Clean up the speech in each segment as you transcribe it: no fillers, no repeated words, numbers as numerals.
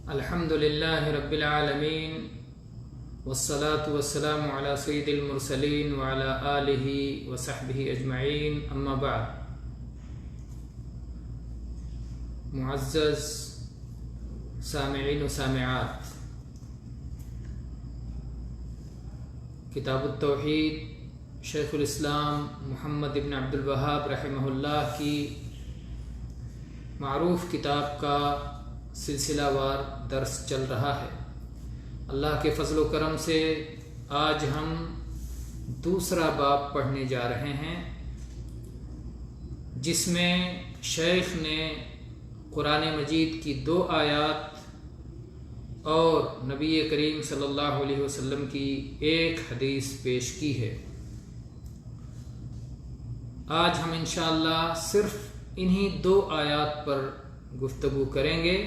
الحمد لله رب العالمين والصلاة والسلام على سيد المرسلين وعلى آله وصحبه أجمعين أما بعد. معزز سامعین و سامعات، کتاب التوحید شیخ الاسلام محمد ابن عبد الوہاب رحمہ اللہ کی معروف کتاب کا سلسلہ وار درس چل رہا ہے. اللہ کے فضل و کرم سے آج ہم دوسرا باب پڑھنے جا رہے ہیں، جس میں شیخ نے قرآن مجید کی 2 آیات اور نبی کریم صلی اللہ علیہ وسلم کی 1 حدیث پیش کی ہے. آج ہم انشاءاللہ صرف انہی 2 آیات پر گفتگو کریں گے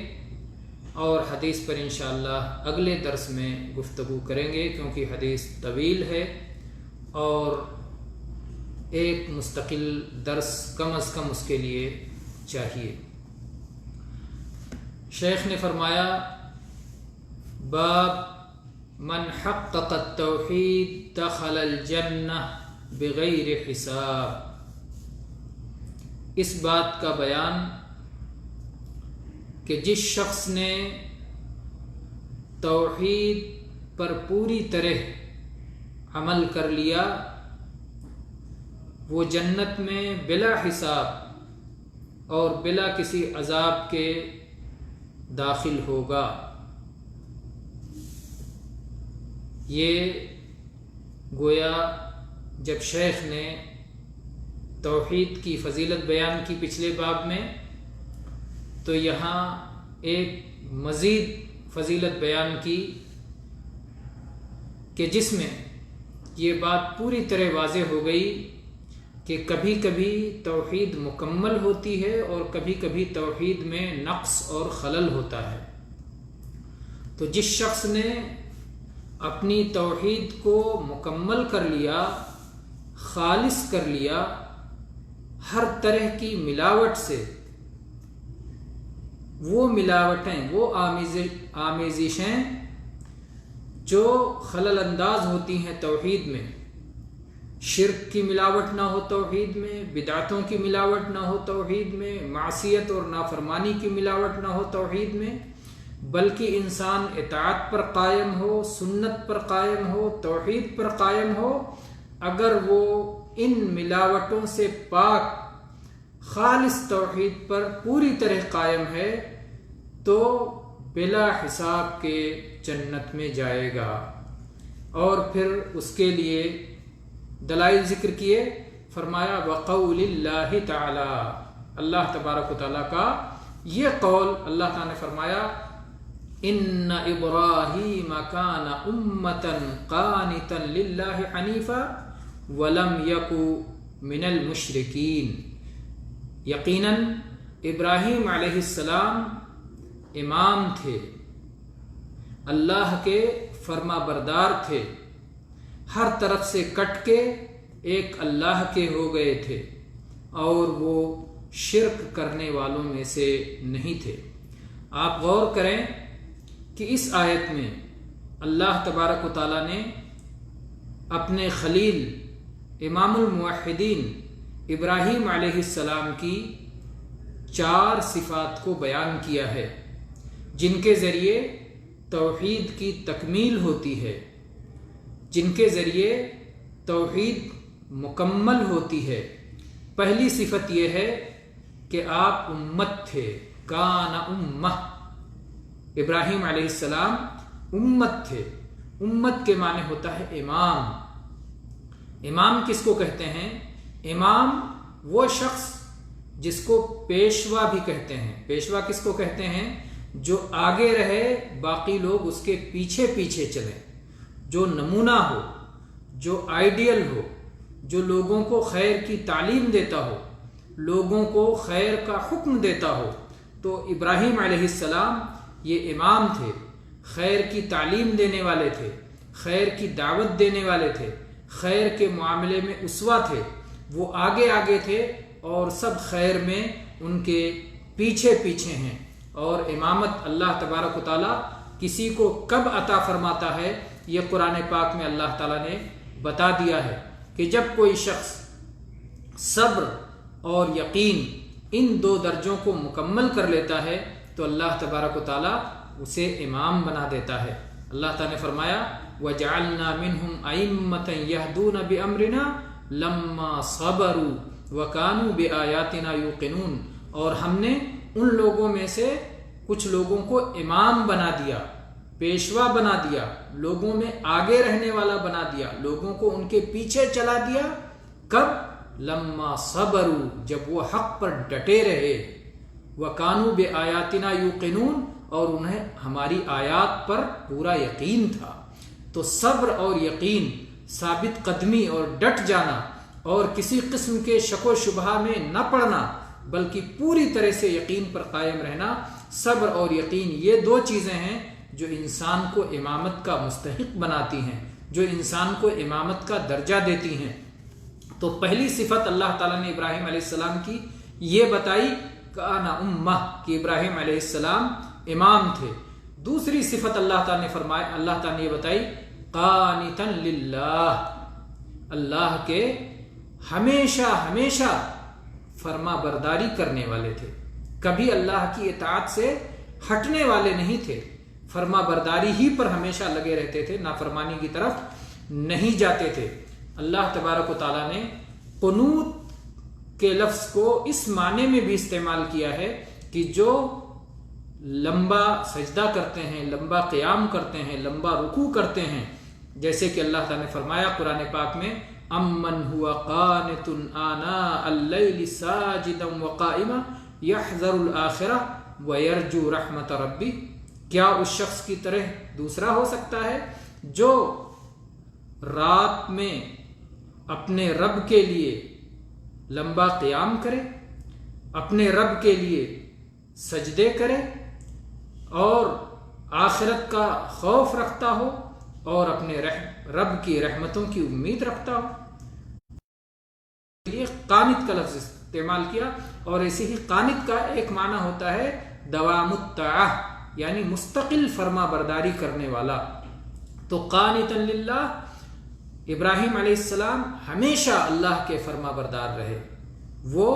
اور حدیث پر انشاءاللہ اگلے درس میں گفتگو کریں گے، کیونکہ حدیث طویل ہے اور ایک مستقل درس کم از کم اس کے لیے چاہیے. شیخ نے فرمایا: باب من حقق التوحید دخل الجنہ بغیر حساب. اس بات کا بیان کہ جس شخص نے توحید پر پوری طرح عمل کر لیا وہ جنت میں بلا حساب اور بلا کسی عذاب کے داخل ہوگا. یہ گویا جب شیخ نے توحید کی فضیلت بیان کی پچھلے باب میں، تو یہاں ایک مزید فضیلت بیان کی کہ جس میں یہ بات پوری طرح واضح ہو گئی کہ کبھی کبھی توحید مکمل ہوتی ہے اور کبھی کبھی توحید میں نقص اور خلل ہوتا ہے. تو جس شخص نے اپنی توحید کو مکمل کر لیا، خالص کر لیا، ہر طرح کی ملاوٹ سے، وہ ملاوٹیں، وہ آمیزشیں جو خلل انداز ہوتی ہیں توحید میں، شرک کی ملاوٹ نہ ہو توحید میں، بدعتوں کی ملاوٹ نہ ہو توحید میں، معصیت اور نافرمانی کی ملاوٹ نہ ہو توحید میں، بلکہ انسان اطاعت پر قائم ہو، سنت پر قائم ہو، توحید پر قائم ہو. اگر وہ ان ملاوٹوں سے پاک خالص توحید پر پوری طرح قائم ہے تو بلا حساب کے جنت میں جائے گا. اور پھر اس کے لیے دلائل ذکر کیے. فرمایا: وقول اللہ تعالی، اللہ تبارک و تعالیٰ کا یہ قول. اللہ تعالیٰ نے فرمایا: ان ابراہیم کان امۃ قانتا للہ حنیفا ولم یک من المشرکین. یقیناً ابراہیم علیہ السلام امام تھے، اللہ کے فرما بردار تھے، ہر طرف سے کٹ کے ایک اللہ کے ہو گئے تھے اور وہ شرک کرنے والوں میں سے نہیں تھے. آپ غور کریں کہ اس آیت میں اللہ تبارک و تعالیٰ نے اپنے خلیل امام الموحدین ابراہیم علیہ السلام کی 4 صفات کو بیان کیا ہے، جن کے ذریعے توحید کی تکمیل ہوتی ہے، جن کے ذریعے توحید مکمل ہوتی ہے. پہلی صفت یہ ہے کہ آپ امت تھے. کان امہ، ابراہیم علیہ السلام امت تھے. امت کے معنی ہوتا ہے امام. امام کس کو کہتے ہیں؟ امام وہ شخص جس کو پیشوا بھی کہتے ہیں. پیشوا کس کو کہتے ہیں؟ جو آگے رہے، باقی لوگ اس کے پیچھے پیچھے چلیں، جو نمونہ ہو، جو آئیڈیل ہو، جو لوگوں کو خیر کی تعلیم دیتا ہو، لوگوں کو خیر کا حکم دیتا ہو. تو ابراہیم علیہ السلام یہ امام تھے، خیر کی تعلیم دینے والے تھے، خیر کی دعوت دینے والے تھے، خیر کے معاملے میں اسوہ تھے. وہ آگے آگے تھے اور سب خیر میں ان کے پیچھے پیچھے ہیں. اور امامت اللہ تبارک و تعالیٰ کسی کو کب عطا فرماتا ہے یہ قرآن پاک میں اللہ تعالیٰ نے بتا دیا ہے کہ جب کوئی شخص صبر اور یقین ان دو درجوں کو مکمل کر لیتا ہے تو اللہ تبارک و تعالیٰ اسے امام بنا دیتا ہے۔ اللہ تعالیٰ نے فرمایا وَجَعَلْنَا مِنْهُمْ أَئِمَّةً يَهْدُونَ بِأَمْرِنَا لَمَّا صَبَرُوا وَكَانُوا بِآيَاتِنَا يُوقِنُونَ، اور ہم نے ان لوگوں میں سے کچھ لوگوں کو امام بنا دیا، پیشوا بنا دیا، لوگوں میں آگے رہنے والا بنا دیا، لوگوں کو ان کے پیچھے چلا دیا۔ کب؟ لما صبروا، جب وہ حق پر ڈٹے رہے، وَكَانُوا بِآيَاتِنَا يُوقِنُونَ، اور انہیں ہماری آیات پر پورا یقین تھا۔ تو صبر اور یقین، ثابت قدمی اور ڈٹ جانا، اور کسی قسم کے شک و شبہ میں نہ پڑنا بلکہ پوری طرح سے یقین پر قائم رہنا، صبر اور یقین یہ دو چیزیں ہیں جو انسان کو امامت کا مستحق بناتی ہیں، جو انسان کو امامت کا درجہ دیتی ہیں۔ تو پہلی صفت اللہ تعالیٰ نے ابراہیم علیہ السلام کی یہ بتائی کان امہ، کہ ابراہیم علیہ السلام امام تھے۔ دوسری صفت اللہ تعالیٰ نے فرمایا، اللہ تعالیٰ نے یہ بتائی قانتا للہ، اللہ کے ہمیشہ ہمیشہ فرما برداری کرنے والے تھے، کبھی اللہ کی اطاعت سے ہٹنے والے نہیں تھے، فرما برداری ہی پر ہمیشہ لگے رہتے تھے، نافرمانی کی طرف نہیں جاتے تھے۔ اللہ تبارک و تعالیٰ نے قنوت کے لفظ کو اس معنی میں بھی استعمال کیا ہے کہ جو لمبا سجدہ کرتے ہیں، لمبا قیام کرتے ہیں، لمبا رکوع کرتے ہیں، جیسے کہ اللہ تعالیٰ نے فرمایا قرآن پاک میں امن ہوا قانت آناء اللیل ساجدا وقائما یحذر الآخرہ ویرجو رحمت ربی، کیا اس شخص کی طرح دوسرا ہو سکتا ہے جو رات میں اپنے رب کے لیے لمبا قیام کرے، اپنے رب کے لیے سجدے کرے اور آخرت کا خوف رکھتا ہو اور اپنے رب کی رحمتوں کی امید رکھتا ہو۔ یہ قانت کا لفظ استعمال کیا، اور ایسے ہی قانت کا ایک معنی ہوتا ہے دوام الطاعہ، یعنی مستقل فرما برداری کرنے والا۔ تو قانتا للہ، ابراہیم علیہ السلام ہمیشہ اللہ کے فرما بردار رہے، وہ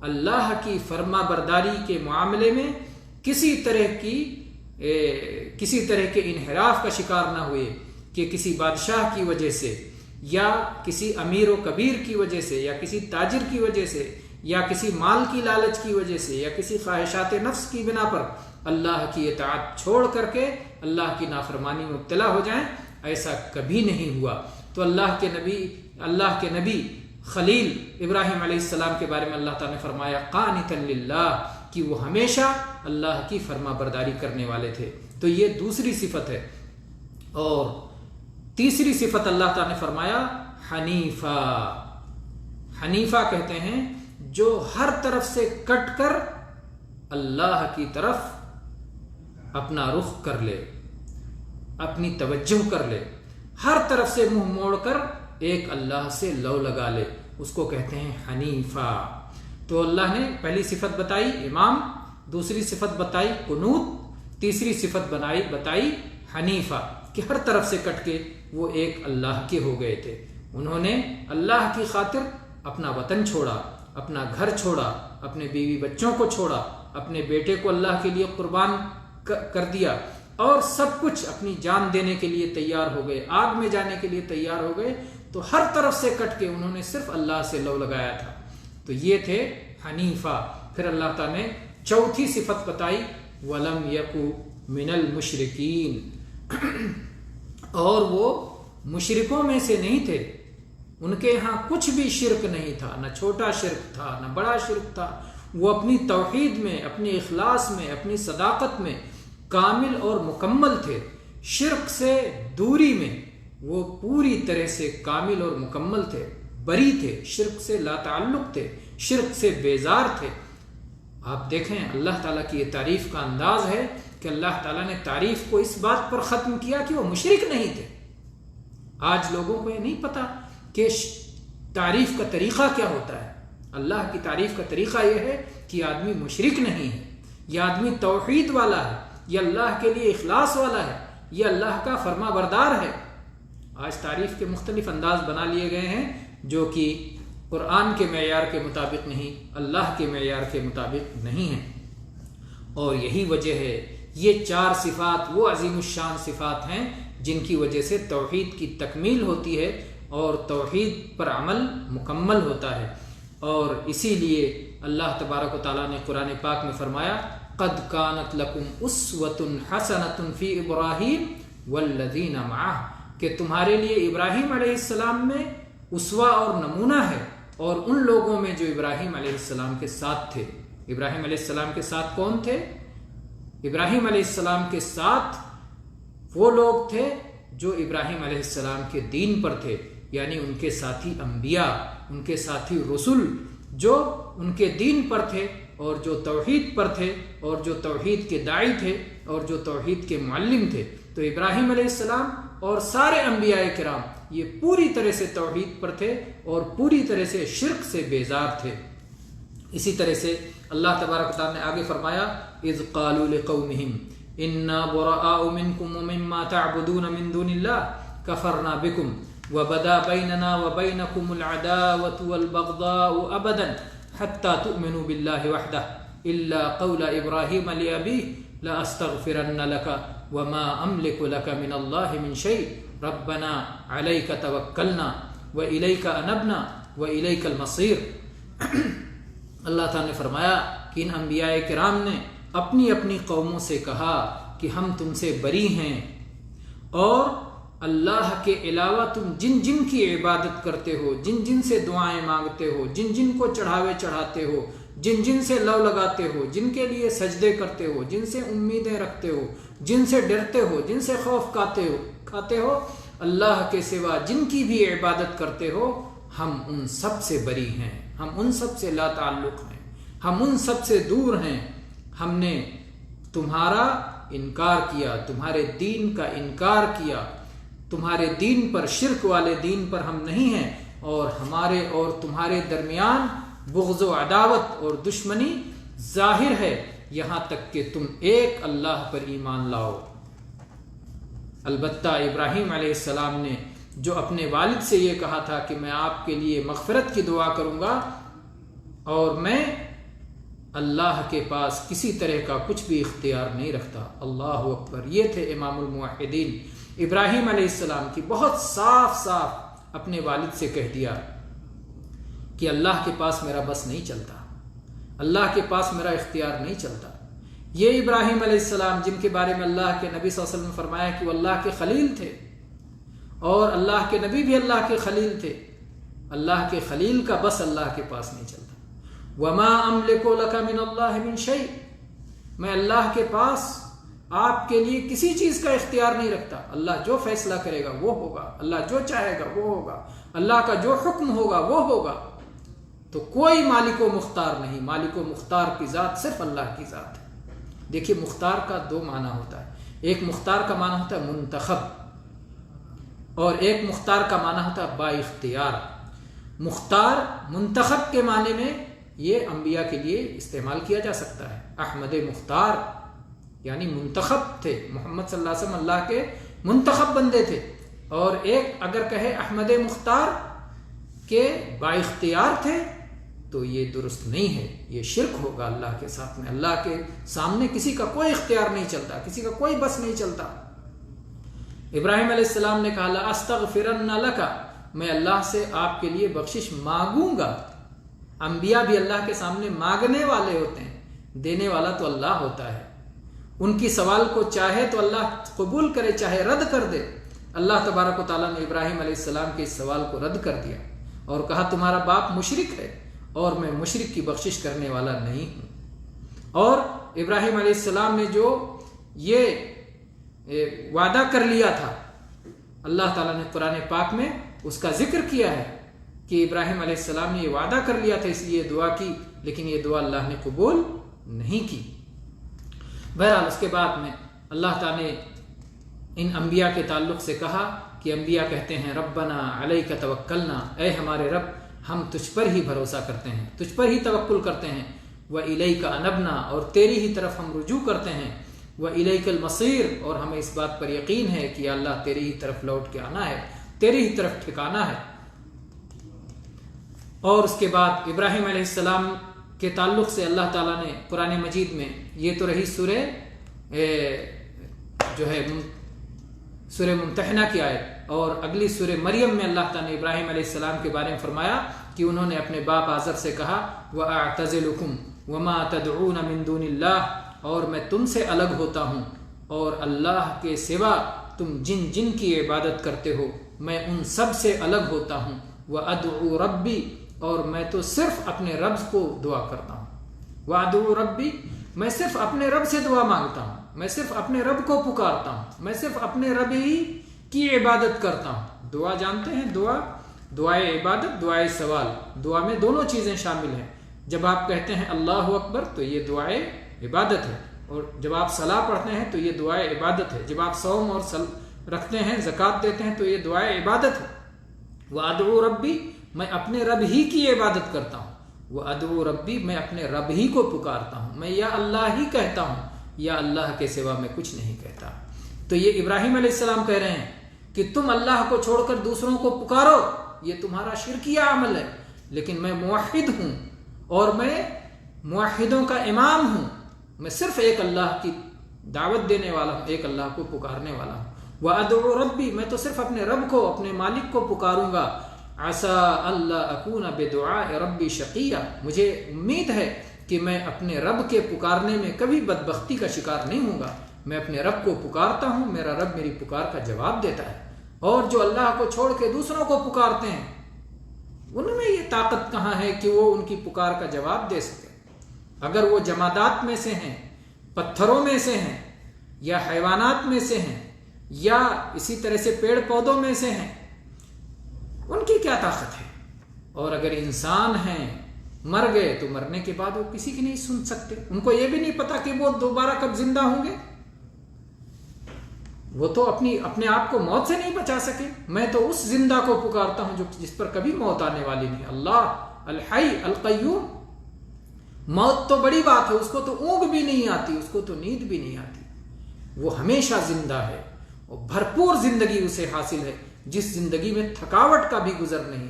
اللہ کی فرما برداری کے معاملے میں کسی طرح کے انحراف کا شکار نہ ہوئے کہ کسی بادشاہ کی وجہ سے یا کسی امیر و کبیر کی وجہ سے یا کسی تاجر کی وجہ سے یا کسی مال کی لالچ کی وجہ سے یا کسی خواہشات نفس کی بنا پر اللہ کی اطاعت چھوڑ کر کے اللہ کی نافرمانی میں مبتلا ہو جائیں، ایسا کبھی نہیں ہوا۔ تو اللہ کے نبی خلیل ابراہیم علیہ السلام کے بارے میں اللہ تعالیٰ نے فرمایا قانتا للہ، کہ وہ ہمیشہ اللہ کی فرما برداری کرنے والے تھے۔ تو یہ دوسری صفت ہے۔ اور تیسری صفت اللہ تعالیٰ نے فرمایا حنیفہ۔ حنیفہ کہتے ہیں جو ہر طرف سے کٹ کر اللہ کی طرف اپنا رخ کر لے، اپنی توجہ کر لے، ہر طرف سے منہ موڑ کر ایک اللہ سے لو لگا لے، اس کو کہتے ہیں حنیفہ۔ تو اللہ نے پہلی صفت بتائی امام، دوسری صفت بتائی قنوت، تیسری صفت بتائی حنیفہ، کہ ہر طرف سے کٹ کے وہ ایک اللہ کے ہو گئے تھے۔ انہوں نے اللہ کی خاطر اپنا وطن چھوڑا، اپنا گھر چھوڑا، اپنے بیوی بچوں کو چھوڑا، اپنے بیٹے کو اللہ کے لیے قربان کر دیا، اور سب کچھ اپنی جان دینے کے لیے تیار ہو گئے، آگ میں جانے کے لیے تیار ہو گئے۔ تو ہر طرف سے کٹ کے انہوں نے صرف اللہ سے لو لگایا تھا۔ تو یہ تھے حنیفہ۔ پھر اللہ تعالیٰ نے چوتھی صفت بتائی وَلَمْ يَكُ مِنَ الْمُشْرِكِينَ، اور وہ مشرکوں میں سے نہیں تھے، ان کے ہاں کچھ بھی شرک نہیں تھا، نہ چھوٹا شرک تھا نہ بڑا شرک تھا۔ وہ اپنی توحید میں، اپنی اخلاص میں، اپنی صداقت میں کامل اور مکمل تھے۔ شرک سے دوری میں وہ پوری طرح سے کامل اور مکمل تھے، بری تھے، شرک سے لا تعلق تھے، شرک سے بیزار تھے۔ آپ دیکھیں اللہ تعالیٰ کی یہ تعریف کا انداز ہے کہ اللہ تعالیٰ نے تعریف کو اس بات پر ختم کیا کہ وہ مشرک نہیں تھے۔ آج لوگوں کو یہ نہیں پتا کہ تعریف کا طریقہ کیا ہوتا ہے۔ اللہ کی تعریف کا طریقہ یہ ہے کہ آدمی مشرک نہیں ہے، یہ آدمی توحید والا ہے، یہ اللہ کے لیے اخلاص والا ہے، یہ اللہ کا فرما بردار ہے۔ آج تعریف کے مختلف انداز بنا لیے گئے ہیں جو کہ قرآن کے معیار کے مطابق نہیں، اللہ کے معیار کے مطابق نہیں ہیں، اور یہی وجہ ہے یہ 4 صفات وہ عظیم الشان صفات ہیں جن کی وجہ سے توحید کی تکمیل ہوتی ہے اور توحید پر عمل مکمل ہوتا ہے۔ اور اسی لیے اللہ تبارک و تعالیٰ نے قرآن پاک میں فرمایا قد کانت لکم اسوۃ حسنۃ فی ابراہیم والذین معہ، کہ تمہارے لیے ابراہیم علیہ السلام میں اسوہ اور نمونہ ہے، اور ان لوگوں میں جو ابراہیم علیہ السلام کے ساتھ تھے۔ ابراہیم علیہ السلام کے ساتھ کون تھے؟ ابراہیم علیہ السلام کے ساتھ وہ لوگ تھے جو ابراہیم علیہ السلام کے دین پر تھے، یعنی ان کے ساتھی انبیاء، ان کے ساتھی رسول جو ان کے دین پر تھے اور جو توحید پر تھے اور جو توحید کے داعی تھے اور جو توحید کے معلم تھے۔ تو ابراہیم علیہ السلام اور سارے انبیاء کرام یہ پوری طرح سے توحید پر تھے اور پوری طرح سے شرک سے بیزار تھے۔ اسی طرح سے اللہ تبارک و تعالیٰ نے آگے فرمایا اذ قالوا لقومهم انا براء منكم ومما تعبدون من دون الله كفرنا بكم وبدا بيننا وبينكم العداوة والبغضاء ابدا حتى تؤمنوا بالله وحده الا قول ابراهيم لأبيه لأستغفرن لك وما املك لك من الله من شيء ربنا عليك توكلنا وإليك أنبنا وإليك المصير۔ اللہ تعالیٰ نے فرمایا کہ ان انبیاء کرام نے اپنی اپنی قوموں سے کہا کہ ہم تم سے بری ہیں، اور اللہ کے علاوہ تم جن جن کی عبادت کرتے ہو، جن جن سے دعائیں مانگتے ہو، جن جن کو چڑھاوے چڑھاتے ہو، جن جن سے لو لگاتے ہو، جن کے لیے سجدے کرتے ہو، جن سے امیدیں رکھتے ہو، جن سے ڈرتے ہو، جن سے خوف کھاتے ہو، اللہ کے سوا جن کی بھی عبادت کرتے ہو، ہم ان سب سے بری ہیں، ہم ان سب سے لا تعلق ہیں، ہم ان سب سے دور ہیں۔ ہم نے تمہارا انکار کیا، تمہارے دین کا انکار کیا، تمہارے دین پر، شرک والے دین پر ہم نہیں ہیں، اور ہمارے اور تمہارے درمیان بغض و عداوت اور دشمنی ظاہر ہے یہاں تک کہ تم ایک اللہ پر ایمان لاؤ۔ البتہ ابراہیم علیہ السلام نے جو اپنے والد سے یہ کہا تھا کہ میں آپ کے لیے مغفرت کی دعا کروں گا اور میں اللہ کے پاس کسی طرح کا کچھ بھی اختیار نہیں رکھتا، اللہ اکبر، یہ تھے امام الموحدین۔ ابراہیم علیہ السلام کی بہت صاف صاف اپنے والد سے کہہ دیا کہ اللہ کے پاس میرا بس نہیں چلتا، اللہ کے پاس میرا اختیار نہیں چلتا۔ یہ ابراہیم علیہ السلام جن کے بارے میں اللہ کے نبی صلی اللہ علیہ وسلم نے فرمایا کہ وہ اللہ کے خلیل تھے، اور اللہ کے نبی بھی اللہ کے خلیل تھے، اللہ کے خلیل کا بس اللہ کے پاس نہیں چلتا۔ وَمَا أَمْلِكُ لَكَ مِنَ اللَّهِ مِنْ شَيْءٍ، میں اللہ کے پاس آپ کے لیے کسی چیز کا اختیار نہیں رکھتا، اللہ جو فیصلہ کرے گا وہ ہوگا، اللہ جو چاہے گا وہ ہوگا، اللہ کا جو حکم ہوگا وہ ہوگا۔ تو کوئی مالک و مختار نہیں، مالک و مختار کی ذات صرف اللہ کی ذات ہے۔ دیکھیے مختار کا 2 معنی ہوتا ہے، ایک مختار کا معنی ہوتا ہے منتخب، اور ایک مختار کا معنی ہوتا ہے با اختیار۔ مختار منتخب کے معنی میں یہ انبیاء کے لیے استعمال کیا جا سکتا ہے، احمد مختار یعنی منتخب تھے، محمد صلی اللہ علیہ وسلم اللہ کے منتخب بندے تھے۔ اور ایک اگر کہے احمد مختار کے با اختیار تھے تو یہ درست نہیں ہے، یہ شرک ہوگا اللہ کے ساتھ میں۔ اللہ کے سامنے کسی کا کوئی اختیار نہیں چلتا، کسی کا کوئی بس نہیں چلتا۔ ابراہیم علیہ السلام نے کہا لَأَسْتَغْفِرَنَّ لَكَ، میں اللہ سے آپ کے لیے بخشش مانگوں گا۔ انبیاء بھی اللہ کے سامنے مانگنے والے ہوتے ہیں، دینے والا تو اللہ ہوتا ہے۔ ان کی سوال کو چاہے تو اللہ قبول کرے، چاہے رد کر دے۔ اللہ تبارک و تعالیٰ نے ابراہیم علیہ السلام کے اس سوال کو رد کر دیا اور کہا تمہارا باپ مشرک ہے اور میں مشرک کی بخشش کرنے والا نہیں ہوں۔ اور ابراہیم علیہ السلام نے جو یہ وعدہ کر لیا تھا، اللہ تعالیٰ نے قرآن پاک میں اس کا ذکر کیا ہے کہ ابراہیم علیہ السلام نے یہ وعدہ کر لیا تھا، اس لیے دعا کی، لیکن یہ دعا اللہ نے قبول نہیں کی۔ بہرحال اس کے بعد میں اللہ تعالیٰ نے ان انبیاء کے تعلق سے کہا کہ انبیاء کہتے ہیں ربنا علیک توکلنا، اے ہمارے رب ہم تجھ پر ہی بھروسہ کرتے ہیں، تجھ پر ہی توکل کرتے ہیں، وَإِلَيْكَ أَنَبْنَا، اور تیری ہی طرف ہم رجوع کرتے ہیں، وَإِلَيْكَ الْمَصِيرُ، اور ہمیں اس بات پر یقین ہے کہ یا اللہ تیری ہی طرف لوٹ کے آنا ہے، تیری ہی طرف ٹھکانا ہے۔ اور اس کے بعد ابراہیم علیہ السلام کے تعلق سے اللہ تعالیٰ نے قرآن مجید میں، یہ تو رہی سورہ جو ہے سورہ ممتحنہ کی آیت، اور اگلی سورہ مریم میں اللہ تعالیٰ نے ابراہیم علیہ السلام کے بارے میں فرمایا کہ انہوں نے اپنے باپ آزر سے کہا وَأَعْتَزِلُكُمْ وَمَا تَدْعُونَ مِن دُونِ اللَّهِ، اور میں تم سے الگ ہوتا ہوں اور اللہ کے سوا تم جن جن کی عبادت کرتے ہو میں ان سب سے الگ ہوتا ہوں، وَأَدْعُو رَبِّي، اور میں تو صرف اپنے رب کو دعا کرتا ہوں، وَأَدْعُو رَبِّي، میں صرف اپنے رب سے دعا مانگتا ہوں، میں صرف اپنے رب کو پکارتا ہوں، میں صرف اپنے رب ہی کی عبادت کرتا ہوں۔ دعا جانتے ہیں، دعائے عبادت، دعائے سوال، دعا میں دونوں چیزیں شامل ہیں۔ جب آپ کہتے ہیں اللہ اکبر تو یہ دعائے عبادت ہے، اور جب آپ صلاح پڑھتے ہیں تو یہ دعائے عبادت ہے، جب آپ صوم اور رکھتے ہیں، زکوٰۃ دیتے ہیں تو یہ دعائے عبادت ہے۔ وَأَدْعُو رَبِّي، میں اپنے رب ہی کی عبادت کرتا ہوں، وَأَدْعُو رَبِّي، میں اپنے رب ہی کو پکارتا ہوں، میں یا اللہ ہی کہتا ہوں، یا اللہ کے سوا میں کچھ نہیں کہتا۔ تو یہ ابراہیم علیہ السلام کہہ رہے ہیں کہ تم اللہ کو چھوڑ کر دوسروں کو پکارو، یہ تمہارا شرکیہ عمل ہے، لیکن میں موحد ہوں اور میں موحدوں کا امام ہوں، میں صرف ایک اللہ کی دعوت دینے والا ہوں، ایک اللہ کو پکارنے والا ہوں۔ وَأَدْعُو رَبِّي، میں تو صرف اپنے رب کو، اپنے مالک کو پکاروں گا۔ عَسَىٰ أَلَّا أَكُونَ بِدُعَاءِ رَبِّي شَقِيًّا، مجھے امید ہے کہ میں اپنے رب کے پکارنے میں کبھی بدبختی کا شکار نہیں ہوں گا۔ میں اپنے رب کو پکارتا ہوں، میرا رب میری پکار کا جواب دیتا ہے، اور جو اللہ کو چھوڑ کے دوسروں کو پکارتے ہیں ان میں یہ طاقت کہاں ہے کہ وہ ان کی پکار کا جواب دے سکے؟ اگر وہ جمادات میں سے ہیں، پتھروں میں سے ہیں، یا حیوانات میں سے ہیں، یا اسی طرح سے پیڑ پودوں میں سے ہیں، ان کی کیا طاقت ہے؟ اور اگر انسان ہیں، مر گئے تو مرنے کے بعد وہ کسی کی نہیں سن سکتے، ان کو یہ بھی نہیں پتا کہ وہ دوبارہ کب زندہ ہوں گے، وہ تو اپنے آپ کو موت سے نہیں بچا سکے۔ میں تو اس زندہ کو پکارتا ہوں جس پر کبھی موت آنے والی نہیں، اللہ الحی القیوم۔ موت تو بڑی بات ہے، اس کو تو اونگ بھی نہیں آتی، اس کو تو نیند بھی نہیں آتی، وہ ہمیشہ زندہ ہے اور بھرپور زندگی اسے حاصل ہے، جس زندگی میں تھکاوٹ کا بھی گزر نہیں۔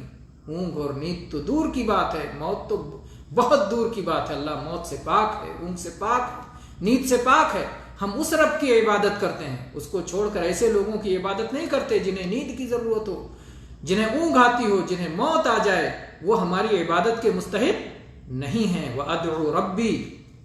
اونگ اور نیند تو دور کی بات ہے، موت تو بہت دور کی بات ہے۔ اللہ موت سے پاک ہے، اونگ سے پاک ہے، نیند سے پاک ہے۔ ہم اس رب کی عبادت کرتے ہیں، اس کو چھوڑ کر ایسے لوگوں کی عبادت نہیں کرتے جنہیں نیند کی ضرورت ہو، جنہیں اونگ آتی ہو، جنہیں موت آ جائے، وہ ہماری عبادت کے مستحق نہیں ہیں۔ وَأَدْعُو رَبِّي،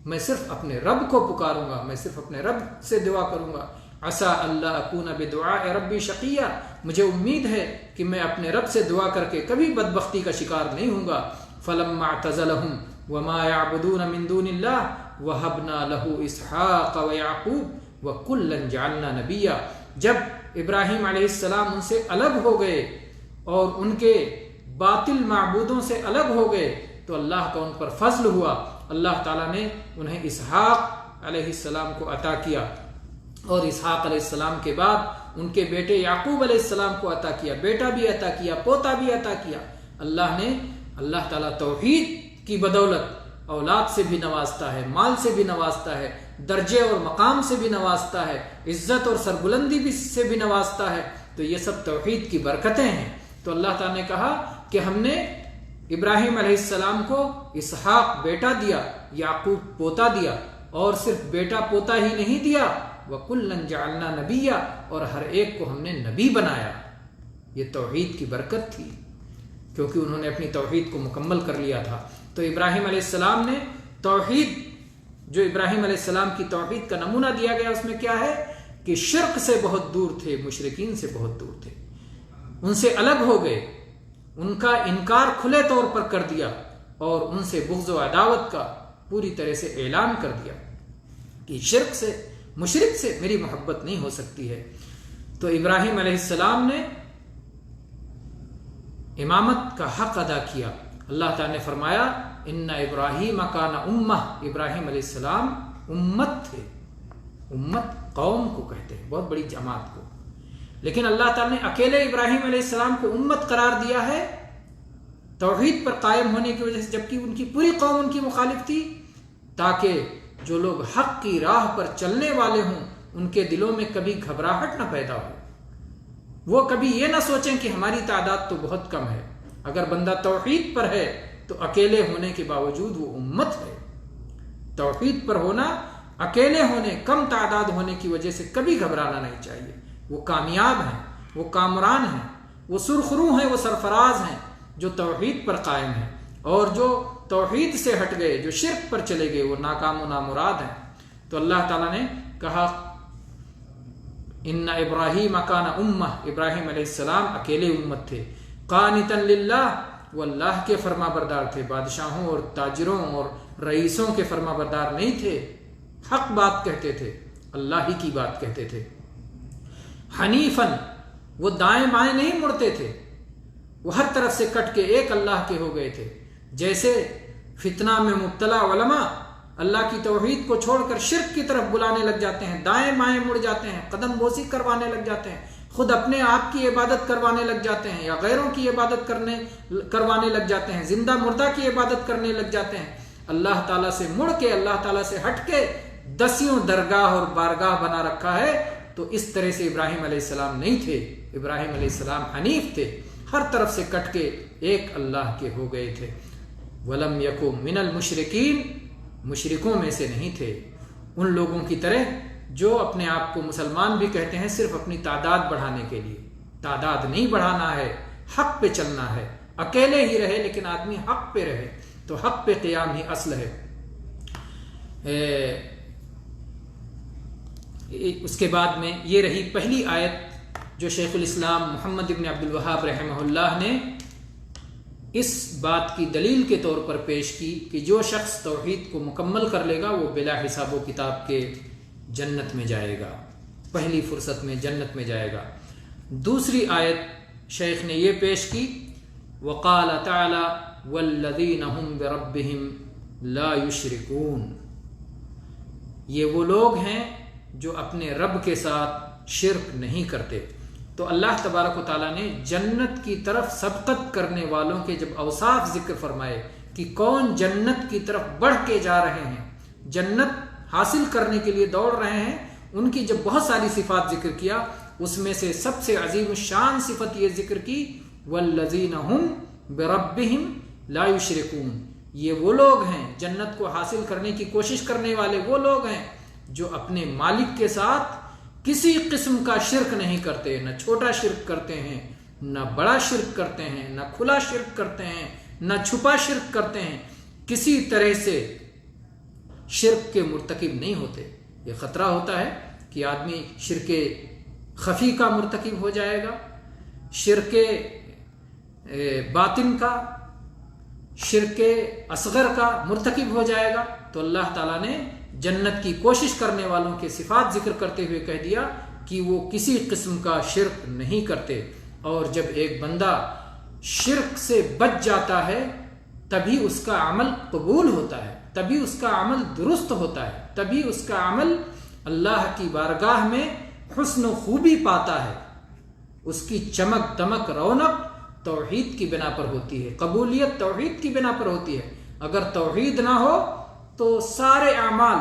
میں صرف اپنے رب کو پکاروں گا، میں صرف اپنے رب سے دعا کروں گا۔ عَسَىٰ أَلَّا أَكُونَ بِدُعَاءِ رَبِّي شَقِيًّا، مجھے امید ہے کہ میں اپنے رب سے دعا کر کے کبھی بدبختی کا شکار نہیں ہوں گا۔ فَلَمَّا اعْتَزَلَهُمْ وَمَا يَعْبُدُونَ مِن دُونِ اللَّهِ وَهَبْنَا لَهُ إِسْحَاقَ وَيَعْقُوبَ وَكُلًّا جَعَلْنَا نَبِيًّا، جب ابراہیم علیہ السلام ان سے الگ ہو گئے اور ان کے باطل معبودوں سے الگ ہو گئے تو اللہ کا ان پر فضل ہوا، اللہ تعالیٰ نے انہیں اسحاق علیہ السلام کو عطا کیا، اور اسحاق علیہ السلام کے بعد ان کے بیٹے یعقوب علیہ السلام کو عطا کیا، بیٹا بھی عطا کیا، پوتا بھی عطا کیا۔ اللہ تعالیٰ توحید کی بدولت اولاد سے بھی نوازتا ہے، مال سے بھی نوازتا ہے، درجے اور مقام سے بھی نوازتا ہے، عزت اور سربلندی سے بھی نوازتا ہے، تو یہ سب توحید کی برکتیں ہیں۔ تو اللہ تعالیٰ نے کہا کہ ہم نے ابراہیم علیہ السلام کو اسحاق بیٹا دیا، یعقوب پوتا دیا، اور صرف بیٹا پوتا ہی نہیں دیا، وَكُلًّا جَعَلْنَا نَبِيًّا، اور ہر ایک کو ہم نے نبی بنایا۔ یہ توحید کی برکت تھی، کیونکہ انہوں نے اپنی توحید کو مکمل کر لیا تھا۔ تو ابراہیم علیہ السلام نے توحید، جو ابراہیم علیہ السلام کی توحید کا نمونہ دیا گیا اس میں کیا ہے کہ شرک سے بہت دور تھے، مشرکین سے بہت دور تھے، ان سے الگ ہو گئے، ان کا انکار کھلے طور پر کر دیا، اور ان سے بغض و عداوت کا پوری طرح سے اعلان کر دیا کہ شرک سے، مشرک سے میری محبت نہیں ہو سکتی ہے۔ تو ابراہیم علیہ السلام نے امامت کا حق ادا کیا۔ اللہ تعالیٰ نے فرمایا ان ابراہیم کان امہ، ابراہیم علیہ السلام امت تھے، امت قوم کو کہتے ہیں، بہت بڑی جماعت کو، لیکن اللہ تعالیٰ نے اکیلے ابراہیم علیہ السلام کو امت قرار دیا ہے توحید پر قائم ہونے کی وجہ سے، جبکہ ان کی پوری قوم ان کی مخالف تھی، تاکہ جو لوگ حق کی راہ پر چلنے والے ہوں ان کے دلوں میں کبھی گھبراہٹ نہ پیدا ہو، وہ کبھی یہ نہ سوچیں کہ ہماری تعداد تو بہت کم ہے۔ اگر بندہ توحید پر ہے تو اکیلے ہونے کے باوجود وہ امت ہے۔ توحید پر ہونا، اکیلے ہونے، کم تعداد ہونے کی وجہ سے کبھی گھبرانا نہیں چاہیے۔ وہ کامیاب ہیں، وہ کامران ہیں، وہ سرخرو ہیں، وہ سرفراز ہیں جو توحید پر قائم ہیں، اور جو توحید سے ہٹ گئے، جو شرک پر چلے گئے، وہ ناکام و نامراد ہیں۔ تو اللہ تعالیٰ نے کہا ان ابراہیم کان امہ، ابراہیم علیہ السلام اکیلے امت تھے، قانتا للہ، وہ اللہ کے فرما بردار تھے، بادشاہوں اور تاجروں اور رئیسوں کے فرما بردار نہیں تھے، حق بات کہتے تھے، اللہ ہی کی بات کہتے تھے۔ حنیفاً، وہ دائیں بائیں نہیں مڑتے تھے، وہ ہر طرف سے کٹ کے ایک اللہ کے ہو گئے تھے۔ جیسے فتنہ میں مبتلا علماء اللہ کی توحید کو چھوڑ کر شرک کی طرف بلانے لگ جاتے ہیں، دائیں بائیں مڑ جاتے ہیں، قدم بوسی کروانے لگ جاتے ہیں، خود اپنے آپ کی عبادت کروانے لگ جاتے ہیں یا غیروں کی عبادت کروانے لگ جاتے ہیں، زندہ مردہ کی عبادت کرنے لگ جاتے ہیں، اللہ تعالیٰ سے مڑ کے، اللہ تعالیٰ سے ہٹ کے دسیوں درگاہ اور بارگاہ بنا رکھا ہے۔ تو اس طرح سے ابراہیم علیہ السلام نہیں تھے، ابراہیم علیہ السلام حنیف تھے، ہر طرف سے کٹ کے ایک اللہ کے ہو گئے تھے۔ وَلَمْ يَكُنْ مِنَ الْمُشْرِكِينَ، مشرکوں میں سے نہیں تھے، ان لوگوں کی طرح جو اپنے آپ کو مسلمان بھی کہتے ہیں صرف اپنی تعداد بڑھانے کے لیے۔ تعداد نہیں بڑھانا ہے، حق پہ چلنا ہے، اکیلے ہی رہے لیکن آدمی حق پہ رہے، تو حق پہ قیام ہی اصل ہے۔ اس کے بعد میں یہ رہی پہلی آیت جو شیخ الاسلام محمد ابن عبد الوہاب رحمہ اللہ نے اس بات کی دلیل کے طور پر پیش کی کہ جو شخص توحید کو مکمل کر لے گا وہ بلا حساب و کتاب کے جنت میں جائے گا، پہلی فرصت میں جنت میں جائے گا۔ دوسری آیت شیخ نے یہ پیش کی، وقال تعالی والذین هم بربهم لا یشرکون، یہ وہ لوگ ہیں جو اپنے رب کے ساتھ شرک نہیں کرتے۔ تو اللہ تبارک و تعالیٰ نے جنت کی طرف سبقت کرنے والوں کے جب اوصاف ذکر فرمائے کہ کون جنت کی طرف بڑھ کے جا رہے ہیں، جنت حاصل کرنے کے لیے دوڑ رہے ہیں، ان کی جب بہت ساری صفات ذکر کیا، اس میں سے سب سے عظیم الشان صفت یہ ذکر کی والذین هم بربهم لا یشرکون، یہ وہ لوگ ہیں، جنت کو حاصل کرنے کی کوشش کرنے والے وہ لوگ ہیں جو اپنے مالک کے ساتھ کسی قسم کا شرک نہیں کرتے، نہ چھوٹا شرک کرتے ہیں، نہ بڑا شرک کرتے ہیں، نہ کھلا شرک کرتے ہیں، نہ چھپا شرک کرتے ہیں، کسی طرح سے شرک کے مرتکب نہیں ہوتے۔ یہ خطرہ ہوتا ہے کہ آدمی شرک خفی کا مرتکب ہو جائے گا، شرک باطن کا، شرک اصغر کا مرتکب ہو جائے گا۔ تو اللہ تعالیٰ نے جنت کی کوشش کرنے والوں کے صفات ذکر کرتے ہوئے کہہ دیا کہ وہ کسی قسم کا شرک نہیں کرتے، اور جب ایک بندہ شرک سے بچ جاتا ہے تبھی اس کا عمل قبول ہوتا ہے، تبھی اس کا عمل درست ہوتا ہے، تبھی اس کا عمل اللہ کی بارگاہ میں حسن و خوبی پاتا ہے، اس کی چمک دمک رونق توحید کی بنا پر ہوتی ہے، قبولیت توحید کی بنا پر ہوتی ہے۔ اگر توحید نہ ہو تو سارے اعمال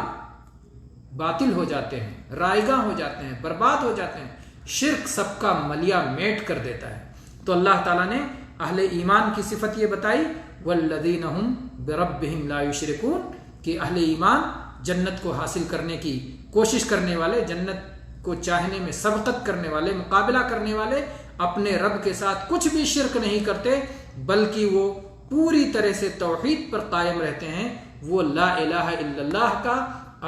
باطل ہو جاتے ہیں، رائگاں ہو جاتے ہیں، برباد ہو جاتے ہیں، شرک سب کا ملیا میٹ کر دیتا ہے۔ تو اللہ تعالیٰ نے اہل ایمان کی صفت یہ بتائی والذین هم بربهم لا یشرکون، کہ اہل ایمان جنت کو حاصل کرنے کی کوشش کرنے والے، جنت کو چاہنے میں سبقت کرنے والے، مقابلہ کرنے والے، اپنے رب کے ساتھ کچھ بھی شرک نہیں کرتے، بلکہ وہ پوری طرح سے توحید پر قائم رہتے ہیں۔ وہ لا الہ الا اللہ کا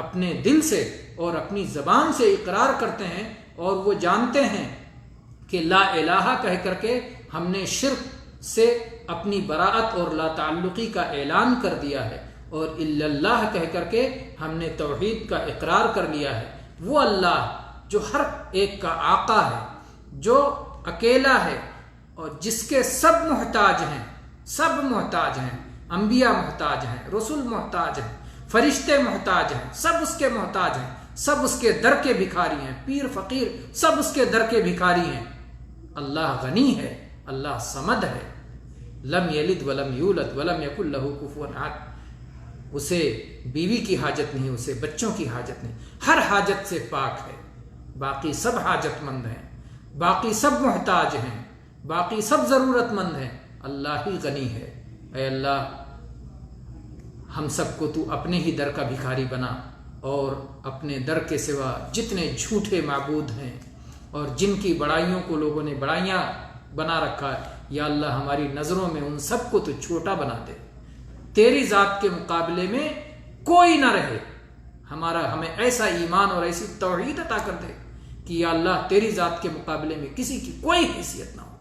اپنے دل سے اور اپنی زبان سے اقرار کرتے ہیں، اور وہ جانتے ہیں کہ لا الہ کہہ کر کے ہم نے شرک سے اپنی براءت اور لا تعلقی کا اعلان کر دیا ہے، اور الا اللہ کہہ کر کے ہم نے توحید کا اقرار کر لیا ہے۔ وہ اللہ جو ہر ایک کا آقا ہے، جو اکیلا ہے، اور جس کے سب محتاج ہیں، سب محتاج ہیں، انبیاء محتاج ہیں، رسول محتاج ہیں، فرشتے محتاج ہیں، سب اس کے محتاج ہیں، سب اس کے در کے بھکاری ہیں، پیر فقیر سب اس کے در کے بھکاری ہیں۔ اللہ غنی ہے، اللہ صمد ہے، لم یلد ولم یولد ولم یکن لہ کفوا احد، اسے بیوی کی حاجت نہیں، اسے بچوں کی حاجت نہیں، ہر حاجت سے پاک ہے، باقی سب حاجت مند ہیں، باقی سب محتاج ہیں، باقی سب ضرورت مند ہیں، اللہ ہی غنی ہے۔ اے اللہ ہم سب کو تو اپنے ہی در کا بھکاری بنا، اور اپنے در کے سوا جتنے جھوٹے معبود ہیں اور جن کی بڑائیوں کو لوگوں نے بڑائیاں بنا رکھا ہے، یا اللہ ہماری نظروں میں ان سب کو تو چھوٹا بنا دے، تیری ذات کے مقابلے میں کوئی نہ رہے، ہمیں ایسا ایمان اور ایسی توحید عطا کر دے کہ یا اللہ تیری ذات کے مقابلے میں کسی کی کوئی حیثیت نہ ہو۔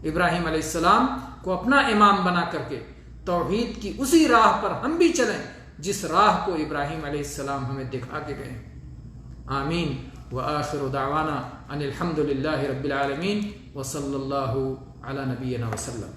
ابراہیم علیہ السلام کو اپنا امام بنا کر کے توحید کی اسی راہ پر ہم بھی چلیں جس راہ کو ابراہیم علیہ السلام ہمیں دکھا کے گئے۔ آمین۔ وآخر دعوانا ان الحمد للہ رب العالمین وصلی اللہ علی نبینا وسلم۔